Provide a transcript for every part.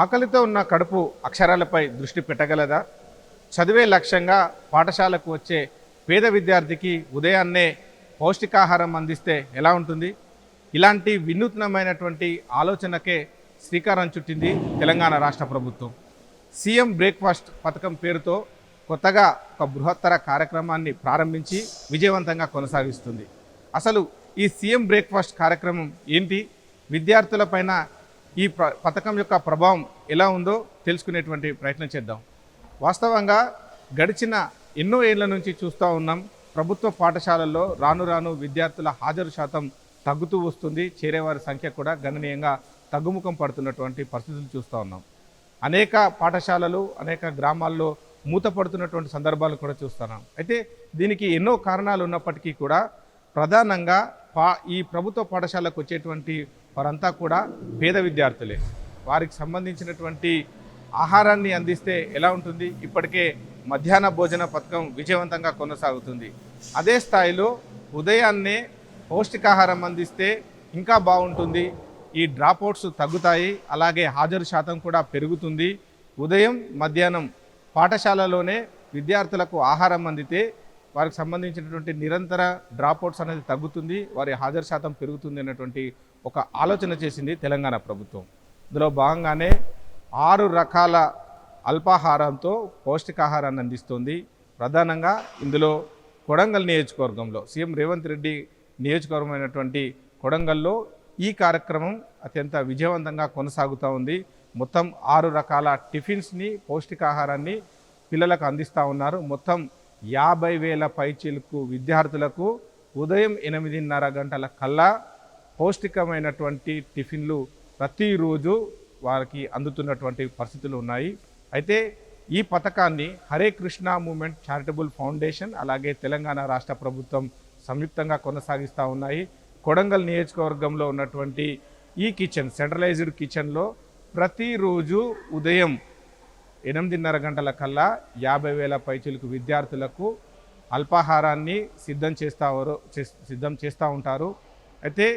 ఆకలితో ఉన్న కడుపు అక్షరాలపై దృష్టి పెట్టగలదా? చదివే లక్ష్యంగా పాఠశాలకు వచ్చే పేద విద్యార్థికి ఉదయాన్నే పౌష్టికాహారం అందిస్తే ఎలా ఉంటుంది? ఇలాంటి వినూత్నమైనటువంటి ఆలోచనకే శ్రీకారం చుట్టింది తెలంగాణ రాష్ట్ర ప్రభుత్వం. సీఎం బ్రేక్ఫాస్ట్ పథకం పేరుతో కొత్తగా ఒక బృహత్తర కార్యక్రమాన్ని ప్రారంభించి విజయవంతంగా కొనసాగిస్తుంది. అసలు ఈ సీఎం బ్రేక్ఫాస్ట్ కార్యక్రమం ఏంటి, విద్యార్థులపైన ఈ పథకం యొక్క ప్రభావం ఎలా ఉందో తెలుసుకునేటువంటి ప్రయత్నం చేద్దాం. వాస్తవంగా గడిచిన ఎన్నో ఏళ్ల నుంచి చూస్తూ ఉన్నాం, ప్రభుత్వ పాఠశాలల్లో రాను రాను విద్యార్థుల హాజరు శాతం తగ్గుతూ వస్తుంది. చేరేవారి సంఖ్య కూడా గణనీయంగా తగ్గుముఖం పడుతున్నటువంటి పరిస్థితులు చూస్తూ ఉన్నాం. అనేక పాఠశాలలు అనేక గ్రామాల్లో మూతపడుతున్నటువంటి సందర్భాలు కూడా చూస్తున్నాం. అయితే దీనికి ఎన్నో కారణాలు ఉన్నప్పటికీ కూడా ప్రధానంగా ఈ ప్రభుత్వ పాఠశాలకు వచ్చేటువంటి వారంతా కూడా పేద విద్యార్థులే. వారికి సంబంధించినటువంటి ఆహారాన్ని అందిస్తే ఎలా ఉంటుంది? ఇప్పటికే మధ్యాహ్న భోజన పథకం విజయవంతంగా కొనసాగుతుంది. అదే స్థాయిలో ఉదయాన్నే పౌష్టికాహారం అందిస్తే ఇంకా బాగుంటుంది. ఈ డ్రాప్అవుట్స్ తగ్గుతాయి, అలాగే హాజరు శాతం కూడా పెరుగుతుంది. ఉదయం మధ్యాహ్నం పాఠశాలలోనే విద్యార్థులకు ఆహారం అందితే వారికి సంబంధించినటువంటి నిరంతర డ్రాప్అవుట్స్ అనేది తగ్గుతుంది, వారి హాజరు శాతం పెరుగుతుంది అన్నటువంటి ఒక ఆలోచన చేసింది తెలంగాణ ప్రభుత్వం. ఇందులో భాగంగానే 6 రకాల అల్పాహారంతో పౌష్టికాహారాన్ని అందిస్తుంది. ప్రధానంగా ఇందులో కొడంగల్ నియోజకవర్గంలో సీఎం రేవంత్ రెడ్డి నియోజకవర్గమైనటువంటి కొడంగల్లో ఈ కార్యక్రమం అత్యంత విజయవంతంగా కొనసాగుతూ ఉంది. మొత్తం 6 రకాల టిఫిన్స్ని, పౌష్టికాహారాన్ని పిల్లలకు అందిస్తూ ఉన్నారు. మొత్తం 50,000 పైచీలకు విద్యార్థులకు ఉదయం 8:30 గంటల కల్లా పౌష్టికమైనటువంటి టిఫిన్లు ప్రతిరోజు వారికి అందుతున్నటువంటి పరిస్థితులు ఉన్నాయి. అయితే ఈ పథకాన్ని Hare Krishna movement charitable foundation అలాగే తెలంగాణ రాష్ట్ర ప్రభుత్వం సంయుక్తంగా కొనసాగిస్తూ ఉన్నాయి. కొడంగల్ నియోజకవర్గంలో ఉన్నటువంటి ఈ కిచెన్, సెంట్రలైజ్డ్ కిచెన్లో ప్రతిరోజు ఉదయం 8:30 గంటల కల్లా 50,000 పైచీలకు విద్యార్థులకు అల్పాహారాన్ని సిద్ధం చేస్తూ ఉంటారు. అయితే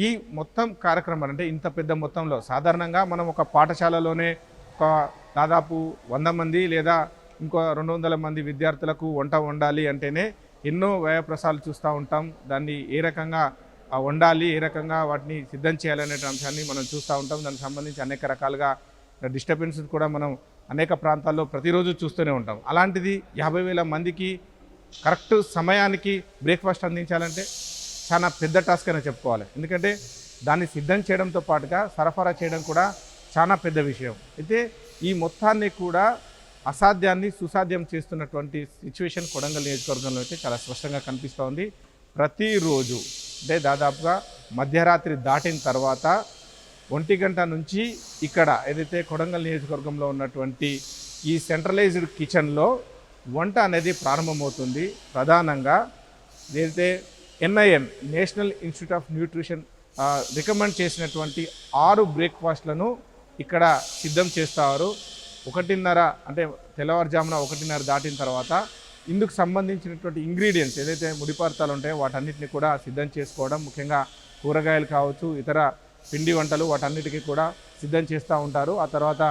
ఈ మొత్తం కార్యక్రమాలు అంటే ఇంత పెద్ద మొత్తంలో సాధారణంగా మనం ఒక పాఠశాలలోనే ఒక దాదాపు 100 మంది లేదా ఇంకో 200 మంది విద్యార్థులకు వంట వండాలి అంటేనే ఎన్నో వ్యయప్రసాలు చూస్తూ ఉంటాం. దాన్ని ఏ రకంగా వండాలి, ఏ రకంగా వాటిని సిద్ధం చేయాలనే అంశాన్ని మనం చూస్తూ ఉంటాం. దానికి సంబంధించి అనేక రకాలుగా డిస్టర్బెన్స్ కూడా మనం అనేక ప్రాంతాల్లో ప్రతిరోజు చూస్తూనే ఉంటాం. అలాంటిది 50,000 మందికి కరెక్ట్ సమయానికి బ్రేక్ఫాస్ట్ అందించాలంటే చాలా పెద్ద టాస్క్ అని చెప్పుకోవాలి. ఎందుకంటే దాన్ని సిద్ధం చేయడంతో పాటుగా సరఫరా చేయడం కూడా చాలా పెద్ద విషయం. అయితే ఈ మొత్తాన్ని కూడా అసాధ్యాన్ని సుసాధ్యం చేస్తున్నటువంటి సిచ్యువేషన్ కొడంగల్ నియోజకవర్గంలో అయితే చాలా స్పష్టంగా కనిపిస్తూ ఉంది. ప్రతిరోజు అంటే దాదాపుగా మధ్యరాత్రి దాటిన తర్వాత 1 గంట నుంచి ఇక్కడ ఏదైతే కొడంగల్ నియోజకవర్గంలో ఉన్నటువంటి ఈ సెంట్రలైజ్డ్ కిచెన్లో వంట అనేది ప్రారంభమవుతుంది. ప్రధానంగా ఏదైతే NIN national institute of nutrition recommend చేసినటువంటి 6 బ్రేక్ఫాస్ట్లను ఇక్కడ సిద్ధం చేస్తారు. 1:30 అంటే తెల్లవారుజామున 1:30 దాటిన తర్వాత ఇందుకు సంబంధించినటువంటి ఇంగ్రీడియంట్స్ ఏదైతే ముడిపదార్థాలు ఉంటాయో వాటన్నిటిని కూడా సిద్ధం చేసుకోవడం, ముఖ్యంగా కూరగాయలు కావచ్చు, ఇతర పిండి వంటలు వాటన్నిటికీ కూడా సిద్ధం చేస్తూ ఉంటారు. ఆ తర్వాత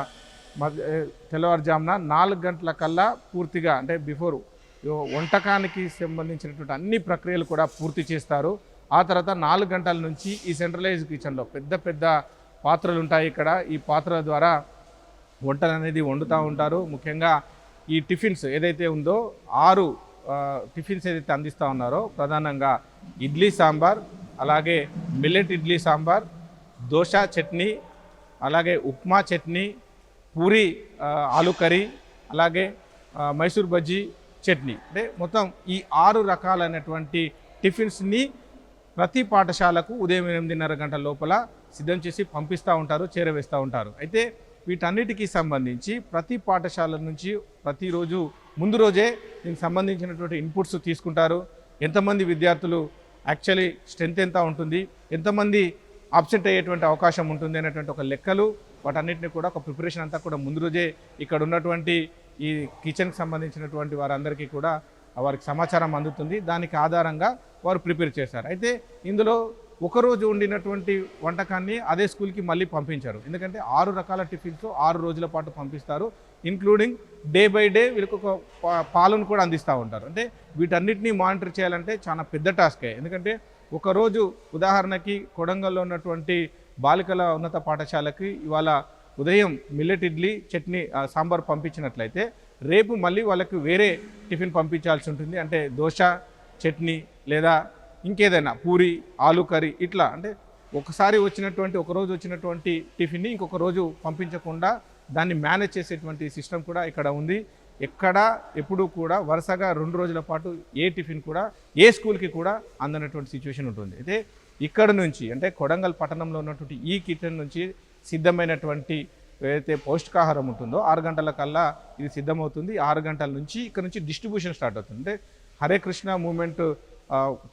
తెల్లవారుజామున 4 గంటల కల్లా పూర్తిగా అంటే బిఫోర్ వంటకానికి సంబంధించినటువంటి అన్ని ప్రక్రియలు కూడా పూర్తి చేస్తారు. ఆ తర్వాత 4 గంటల నుంచి ఈ సెంట్రలైజ్డ్ కిచెన్లో పెద్ద పెద్ద పాత్రలు ఉంటాయి. ఇక్కడ ఈ పాత్రల ద్వారా వంటలు అనేది వండుతూ ఉంటారు. ముఖ్యంగా ఈ టిఫిన్స్ ఏదైతే ఉందో 6 టిఫిన్స్ ఏదైతే అందిస్తూ ఉన్నారో ప్రధానంగా ఇడ్లీ సాంబార్, అలాగే మిల్లెట్ ఇడ్లీ సాంబార్, దోశ చట్నీ, అలాగే ఉప్మా చట్నీ, పూరి ఆలు కర్రీ, అలాగే మైసూర్ బజ్జీ చట్నీ, అంటే మొత్తం ఈ 6 రకాలైనటువంటి టిఫిన్స్ని ప్రతి పాఠశాలకు ఉదయం 8:30 గంటల లోపల సిద్ధం చేసి పంపిస్తూ ఉంటారు, చేరవేస్తూ ఉంటారు. అయితే వీటన్నిటికీ సంబంధించి ప్రతి పాఠశాల నుంచి ప్రతిరోజు ముందు రోజే దీనికి సంబంధించినటువంటి ఇన్పుట్స్ తీసుకుంటారు. ఎంతమంది విద్యార్థులు యాక్చువల్లీ స్ట్రెంత్ ఎంత ఉంటుంది, ఎంతమంది అబ్సెంట్ అయ్యేటువంటి అవకాశం ఉంటుంది అనేటువంటి ఒక లెక్కలు వాటన్నిటిని కూడా ఒక ప్రిపరేషన్ అంతా కూడా ముందు రోజే ఇక్కడ ఉన్నటువంటి ఈ కిచెన్కి సంబంధించినటువంటి వారందరికీ కూడా వారికి సమాచారం అందుతుంది. దానికి ఆధారంగా వారు ప్రిపేర్ చేశారు. అయితే ఇందులో ఒకరోజు వండినటువంటి వంటకాన్ని అదే స్కూల్కి మళ్ళీ పంపించారు. ఎందుకంటే 6 రకాల టిఫిన్స్ 6 రోజుల పాటు పంపిస్తారు. ఇంక్లూడింగ్ డే బై డే వీళ్ళకి ఒక పాలను కూడా అందిస్తూ ఉంటారు. అంటే వీటన్నిటినీ మానిటర్ చేయాలంటే చాలా పెద్ద టాస్కే. ఎందుకంటే ఒకరోజు ఉదాహరణకి కొడంగల్లో ఉన్నటువంటి బాలికల ఉన్నత పాఠశాలకి ఇవాళ ఉదయం మిల్లెట్ ఇడ్లీ చట్నీ సాంబార్ పంపించినట్లయితే రేపు మళ్ళీ వాళ్ళకి వేరే టిఫిన్ పంపించాల్సి ఉంటుంది. అంటే దోశ చట్నీ లేదా ఇంకేదైనా పూరి ఆలు కర్రీ ఇట్లా. అంటే ఒకసారి ఒకరోజు వచ్చినటువంటి టిఫిన్ని ఇంకొక రోజు పంపించకుండా దాన్ని మేనేజ్ చేసేటువంటి సిస్టమ్ కూడా ఇక్కడ ఉంది. ఎప్పుడు కూడా వరుసగా 2 రోజుల పాటు ఏ టిఫిన్ కూడా ఏ స్కూల్కి కూడా అందనటువంటి సిచ్యువేషన్ ఉంటుంది. అయితే ఇక్కడ నుంచి అంటే కొడంగల్ పట్టణంలో ఉన్నటువంటి ఈ కిచెన్ నుంచి సిద్ధమైనటువంటి ఏదైతే పౌష్టికాహారం ఉంటుందో 6 గంటల కల్లా ఇది సిద్ధమవుతుంది. 6 గంటల నుంచి ఇక్కడ నుంచి డిస్ట్రిబ్యూషన్ స్టార్ట్ అవుతుంది. అంటే హరే కృష్ణ మూమెంట్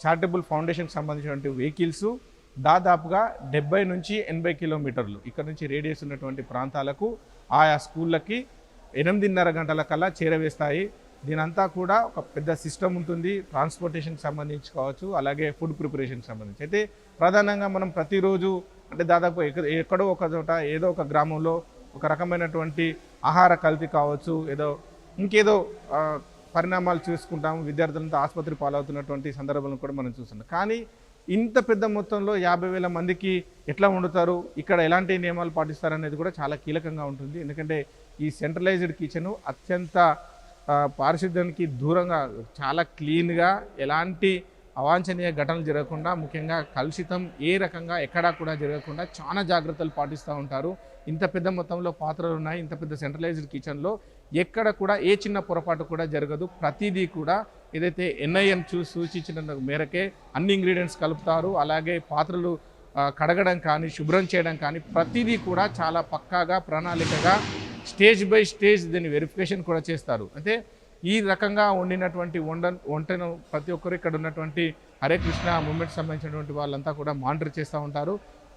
చారిటబుల్ ఫౌండేషన్కి సంబంధించినటువంటి వెహికల్స్ దాదాపుగా 70 నుంచి 80 కిలోమీటర్లు ఇక్కడ నుంచి రేడియస్ ఉన్నటువంటి ప్రాంతాలకు ఆయా స్కూళ్ళకి 8:30 గంటల కల్లా చేరవేస్తాయి. దీనంతా కూడా ఒక పెద్ద సిస్టమ్ ఉంటుంది. ట్రాన్స్పోర్టేషన్కి సంబంధించి కావచ్చు, అలాగే ఫుడ్ ప్రిపరేషన్కి సంబంధించి. అయితే ప్రధానంగా మనం ప్రతిరోజు అంటే దాదాపు ఎక్కడో ఒక చోట ఏదో ఒక గ్రామంలో ఒక రకమైనటువంటి ఆహార కల్తీ కావచ్చు, ఇంకేదో పరిణామాలు చూసుకుంటాము. విద్యార్థులంతా ఆసుపత్రి పాలవుతున్నటువంటి సందర్భాలను కూడా మనం చూస్తున్నాం. కానీ ఇంత పెద్ద మొత్తంలో 50,000 మందికి ఎట్లా వండుతారు, ఇక్కడ ఎలాంటి నియమాలు పాటిస్తారు అనేది కూడా చాలా కీలకంగా ఉంటుంది. ఎందుకంటే ఈ సెంట్రలైజ్డ్ కిచెను అత్యంత పారిశుద్ధ్యానికి దూరంగా చాలా క్లీన్గా ఎలాంటి అవాంఛనీయ ఘటనలు జరగకుండా, ముఖ్యంగా కలుషితం ఏ రకంగా ఎక్కడా కూడా జరగకుండా చాలా జాగ్రత్తలు పాటిస్తూ ఉంటారు. ఇంత పెద్ద మొత్తంలో పాత్రలు ఉన్నాయి. ఇంత పెద్ద సెంట్రలైజ్డ్ కిచెన్లో ఎక్కడ కూడా ఏ చిన్న పొరపాటు కూడా జరగదు. ప్రతిదీ కూడా ఏదైతే NIN సూచించిన మేరకే అన్ని ఇంగ్రీడియంట్స్ కలుపుతారు. అలాగే పాత్రలు కడగడం కానీ శుభ్రం చేయడం కానీ ప్రతిదీ కూడా చాలా పక్కాగా ప్రణాళికగా స్టేజ్ బై స్టేజ్ దీన్ని వెరిఫికేషన్ కూడా చేస్తారు. అంటే ఈ రకంగా వండినటువంటి వంటను ప్రతి ఒక్కరు ఇక్కడ ఉన్నటువంటి హరే కృష్ణ మూమెంట్కి సంబంధించినటువంటి వాళ్ళంతా కూడా మానిటర్ చేస్తూ ఉంటారు.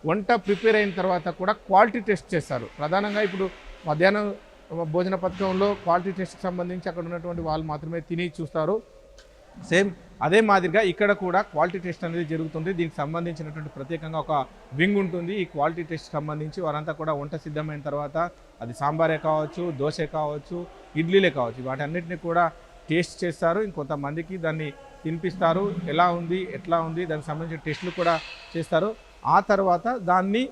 వంట ప్రిపేర్ అయిన తర్వాత కూడా క్వాలిటీ టెస్ట్ చేస్తారు. ప్రధానంగా ఇప్పుడు మధ్యాహ్నం భోజన పథకంలో క్వాలిటీ టెస్ట్కి సంబంధించి అక్కడ ఉన్నటువంటి వాళ్ళు మాత్రమే తిని చూస్తారు. సేమ్ అదే మాదిరిగా ఇక్కడ కూడా క్వాలిటీ టెస్ట్ అనేది జరుగుతుంది. దీనికి సంబంధించినటువంటి ప్రత్యేకంగా ఒక వింగ్ ఉంటుంది. ఈ క్వాలిటీ టెస్ట్ సంబంధించి వారంతా కూడా వంట సిద్ధమైన తర్వాత అది సాంబారే కావచ్చు, దోశ కావచ్చు, ఇడ్లీలే కావచ్చు, వాటన్నిటిని కూడా టేస్ట్ చేస్తారు. ఇంకొంతమందికి దాన్ని తినిపిస్తారు. ఎలా ఉంది, ఎట్లా ఉంది, దానికి సంబంధించిన టెస్టులు కూడా చేస్తారు. ఆ తర్వాత దాన్ని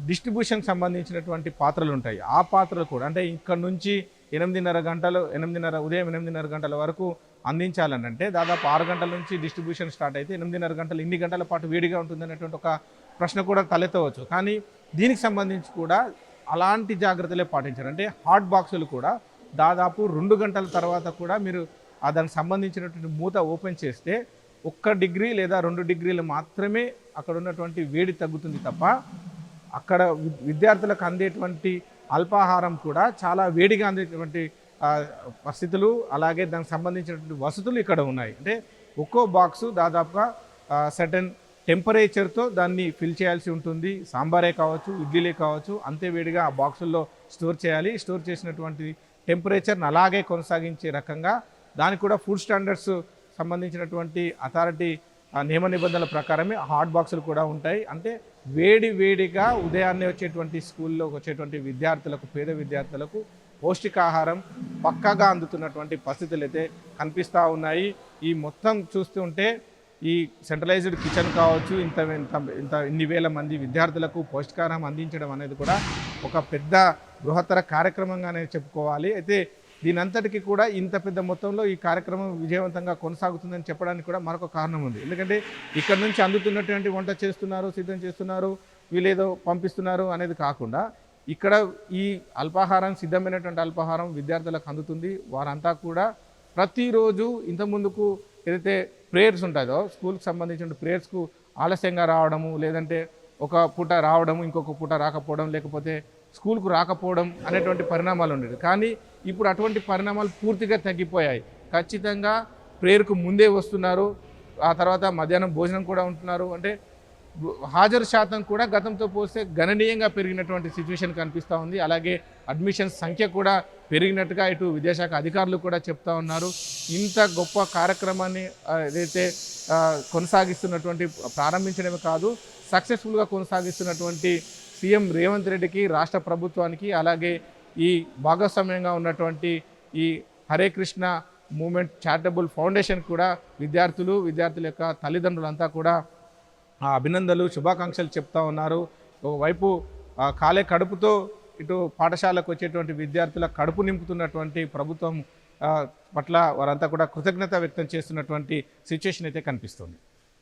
డిస్ట్రిబ్యూషన్కి సంబంధించినటువంటి పాత్రలు ఉంటాయి. ఆ పాత్రలు కూడా అంటే ఇక్కడ నుంచి 8:30 ఉదయం 8:30 గంటల వరకు అందించాలని అంటే దాదాపు 6 గంటల నుంచి డిస్ట్రిబ్యూషన్ స్టార్ట్ అయితే 8:30 గంటలు ఇన్ని గంటల పాటు వేడిగా ఉంటుంది అనేటువంటి ఒక ప్రశ్న కూడా తలెత్తవచ్చు. కానీ దీనికి సంబంధించి కూడా అలాంటి జాగ్రత్తలే పాటించారు. అంటే హాట్ బాక్సులు కూడా దాదాపు 2 గంటల తర్వాత కూడా మీరు దానికి సంబంధించినటువంటి మూత ఓపెన్ చేస్తే 1 డిగ్రీ లేదా 2 డిగ్రీలు మాత్రమే అక్కడ ఉన్నటువంటి వేడి తగ్గుతుంది తప్ప అక్కడ విద్యార్థులకు అందేటువంటి అల్పాహారం కూడా చాలా వేడిగా అందేటువంటి పరిస్థితులు, అలాగే దానికి సంబంధించినటువంటి వసతులు ఇక్కడ ఉన్నాయి. అంటే ఒక్కో బాక్సు దాదాపుగా సర్టెన్ టెంపరేచర్తో దాన్ని ఫిల్ చేయాల్సి ఉంటుంది. సాంబారే కావచ్చు, ఇడ్లీలే కావచ్చు, అంతే వేడిగా ఆ బాక్సుల్లో స్టోర్ చేయాలి. స్టోర్ చేసినటువంటి టెంపరేచర్ని అలాగే కొనసాగించే రకంగా దానికి కూడా ఫుడ్ స్టాండర్డ్స్ సంబంధించినటువంటి అథారిటీ నియమ నిబంధనల ప్రకారమే హాట్ బాక్సులు కూడా ఉంటాయి. అంటే వేడిగా ఉదయాన్నే వచ్చేటువంటి స్కూల్లోకి వచ్చేటువంటి విద్యార్థులకు, పేద విద్యార్థులకు పౌష్టికాహారం పక్కాగా అందుతున్నటువంటి పరిస్థితులు అయితే కనిపిస్తూ ఉన్నాయి. ఈ మొత్తం చూస్తుంటే ఈ సెంట్రలైజ్డ్ కిచెన్ కావచ్చు, ఇన్ని వేల మంది విద్యార్థులకు పౌష్టికాహారం అందించడం అనేది కూడా ఒక పెద్ద బృహత్తర కార్యక్రమంగానే చెప్పుకోవాలి. అయితే దీనంతటికీ కూడా ఇంత పెద్ద మొత్తంలో ఈ కార్యక్రమం విజయవంతంగా కొనసాగుతుందని చెప్పడానికి కూడా మరొక కారణం ఉంది. ఎందుకంటే ఇక్కడ నుంచి అందుతున్నటువంటి వంట చేస్తున్నారు, సిద్ధం చేస్తున్నారు, వీళ్ళేదో పంపిస్తున్నారు అనేది కాకుండా ఇక్కడ ఈ అల్పాహారం, సిద్ధమైనటువంటి అల్పాహారం విద్యార్థులకు అందుతుంది. వారంతా కూడా ప్రతిరోజు ఇంతకుముందుకు ఏదైతే ప్రేయర్స్ ఉంటాయో స్కూల్కి సంబంధించిన ప్రేయర్స్కు ఆలస్యంగా రావడము, లేదంటే ఒక పూట రావడం, ఇంకొక పూట రాకపోవడం, లేకపోతే స్కూల్కు రాకపోవడం అనేటువంటి పరిణామాలు ఉండేవి. కానీ ఇప్పుడు అటువంటి పరిణామాలు పూర్తిగా తగ్గిపోయాయి. ఖచ్చితంగా ప్రేయర్కు ముందే వస్తున్నారు, ఆ తర్వాత మధ్యాహ్నం భోజనం కూడా ఉంటున్నారు. అంటే హాజరు శాతం కూడా గతంతో పోస్తే గణనీయంగా పెరిగినటువంటి సిచ్యువేషన్ కనిపిస్తూ ఉంది. అలాగే అడ్మిషన్స్ సంఖ్య కూడా పెరిగినట్టుగా ఇటు విద్యాశాఖ అధికారులు కూడా చెప్తా ఉన్నారు. ఇంత గొప్ప కార్యక్రమాన్ని ఏదైతే కొనసాగిస్తున్నటువంటి ప్రారంభించడమే కాదు, సక్సెస్ఫుల్గా కొనసాగిస్తున్నటువంటి సీఎం రేవంత్ రెడ్డికి, రాష్ట్ర ప్రభుత్వానికి, అలాగే ఈ భాగస్వామ్యంగా ఉన్నటువంటి ఈ Hare Krishna movement charitable foundation కూడా విద్యార్థుల యొక్క తల్లిదండ్రులంతా కూడా అభినందనలు, శుభాకాంక్షలు చెప్తా ఉన్నారు. ఓవైపు కాలే కడుపుతో ఇటు పాఠశాలకు వచ్చేటువంటి విద్యార్థుల కడుపు నింపుతున్నటువంటి ప్రభుత్వం పట్ల వారంతా కూడా కృతజ్ఞత వ్యక్తం చేస్తున్నటువంటి సిచ్యువేషన్ అయితే కనిపిస్తుంది.